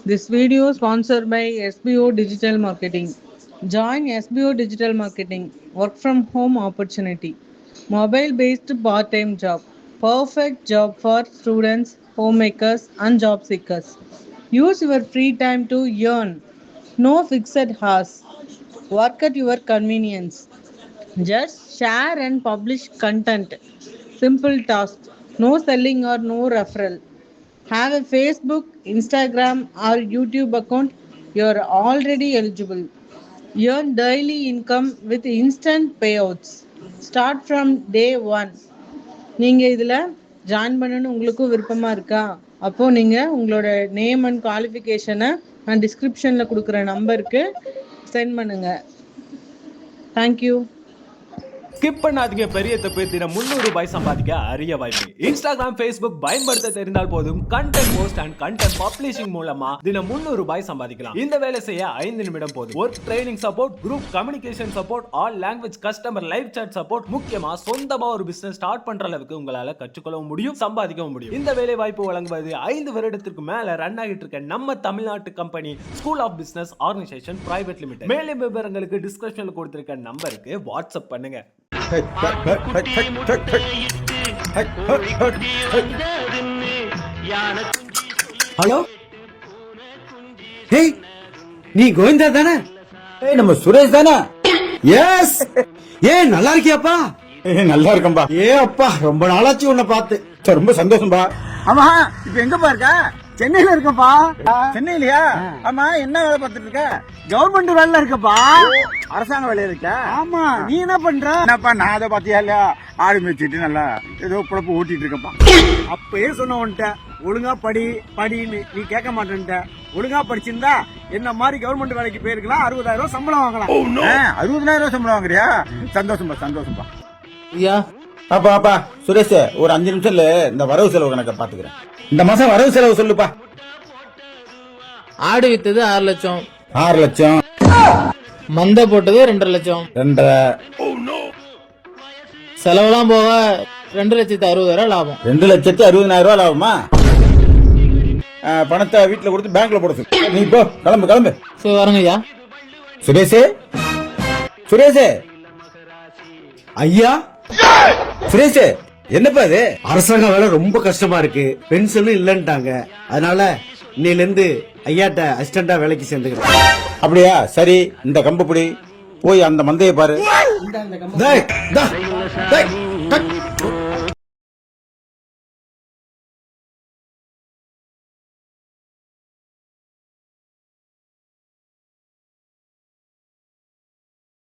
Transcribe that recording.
This video sponsored by SBO Digital Marketing. Join SBO Digital Marketing. Work from home opportunity. Mobile based part time job. Perfect job for students, homemakers, and job seekers. Use your free time to earn. No fixed hours. Work at your convenience. Just share and publish content. Simple task. No selling or no referral. Have a Facebook, Instagram, or YouTube account. You're already eligible. Earn daily income with instant payouts. Start from day one. நீங்கள் இதில் join பண்ணணும்னு உங்களுக்கும் விருப்பமாக இருக்கா? அப்போது நீங்கள் உங்களோட name and குவாலிஃபிகேஷனை நான் டிஸ்கிரிப்ஷனில் கொடுக்குற நம்பருக்கு சென்ட் பண்ணுங்கள். தேங்க்யூ. ஸ்கிப் பண்ணாதீங்க, பெரிய தப்பு. தினம் 300 ரூபாய் சம்பாதிக்க அரிய வாய்ப்பு. இன்ஸ்டாகிராம், ஃபேஸ்புக் பயன்படுத்த தெரிந்தால் போதும். Content post and content publishing மூலமா தினம் 300 ரூபாய் சம்பாதிக்கலாம். இந்த வேலை செய்ய 5 நிமிடம் போதும். Work training support, group communication support, all language customer live chat support, முக்கியமா சொந்தமா ஒரு பிசினஸ் ஸ்டார்ட் பண்ற அளவுக்கு உங்களால கற்றுக்கொள்ளவும் முடியும், சம்பாதிக்கவும் முடியும். இந்த வேலை வாய்ப்பு வழங்குவது 5 வருடத்திற்கு மேல ரன் ஆகிட்டு இருக்க நம்ம தமிழ்நாட்டு company school of business organisation private limited. மேலும் விவரங்களுக்கு டிஸ்கிரிப்ஷன்ல கொடுத்திருக்க நம்பருக்கு வாட்ஸ்அப் பண்ணுங்க. ஹலோ, ஹே, நீ கோவிந்தா தானே? நம்ம சுரேஷ் தானே? எஸ். நல்லா இருக்கியாப்பா? நல்லா இருக்கம்பா. அப்பா, ரொம்ப நாளாச்சு உன்னை பார்த்து. ரொம்ப சந்தோஷம்பா. ஆமா, இப்ப எங்கப்பா இருக்க? சென்னையில இருக்கப்பா. சென்னையிலயா? ஆமா, என்ன வேலை பார்த்துட்டு இருக்க? கவர்மெண்ட் வேலையில இருக்கப்பா. அரசாங்க வேலையில இருக்க? ஆமா. நீ என்ன பண்ற? என்னப்பா, நான் அதை பாத்தியா இல்லையா? ஆடு மேய்ச்சிட்டு நல்லா ஏதோ குழப்ப ஓட்டிட்டு இருக்கப்பா. அப்பயே சொன்ன உன்ட்ட ஒழுங்கா படின்னு நீ கேட்க மாட்டேன்ட்ட. ஒழுங்கா படிச்சிருந்தா என்ன மாதிரி கவர்மெண்ட் வேலைக்கு போயிருக்கலாம். 60,000 சம்பளம் வாங்கலாம். 60,000 சம்பளம் வாங்குறியா? சந்தோஷம்பா, சந்தோஷம்பா. ஐயா, அப்பா சுரேஷ், ஒரு 5 நிமிஷம்ல இந்த வரவு செலவு கணக்க பாத்துக்கிறேன். இந்த மாசம் வரவு செலவு சொல்லுப்பா. ஆடு வித்தது 6 லட்சம். 6 லட்சம். மந்த போட்டது 2.5 லட்சம். 2.5. செலவெல்லாம் போக 2,60,000 லாபம். 2,60,000 லாபமா? பணத்தை வீட்டுல கொடுத்து பேங்க்ல போட சொல்லு. நீ போ, கிளம்பு. சரி, வரங்க ஐயா. சுரேஷ் ஐயா. சுரேஷ், என்னப்பா இது? அரசாங்க வேலை ரொம்ப கஷ்டமா இருக்கு. பென்ஷனும் இல்லன்ட்டாங்க. அதனால இன்னையில இருந்து ஐயாட்ட அசிஸ்டண்டா வேலைக்கு சேர்ந்துக்கிறேன். அப்படியா? சரி, இந்த கம்பு பிடி, போய் அந்த மந்தையை பாரு. டேய், டேய், டேய்.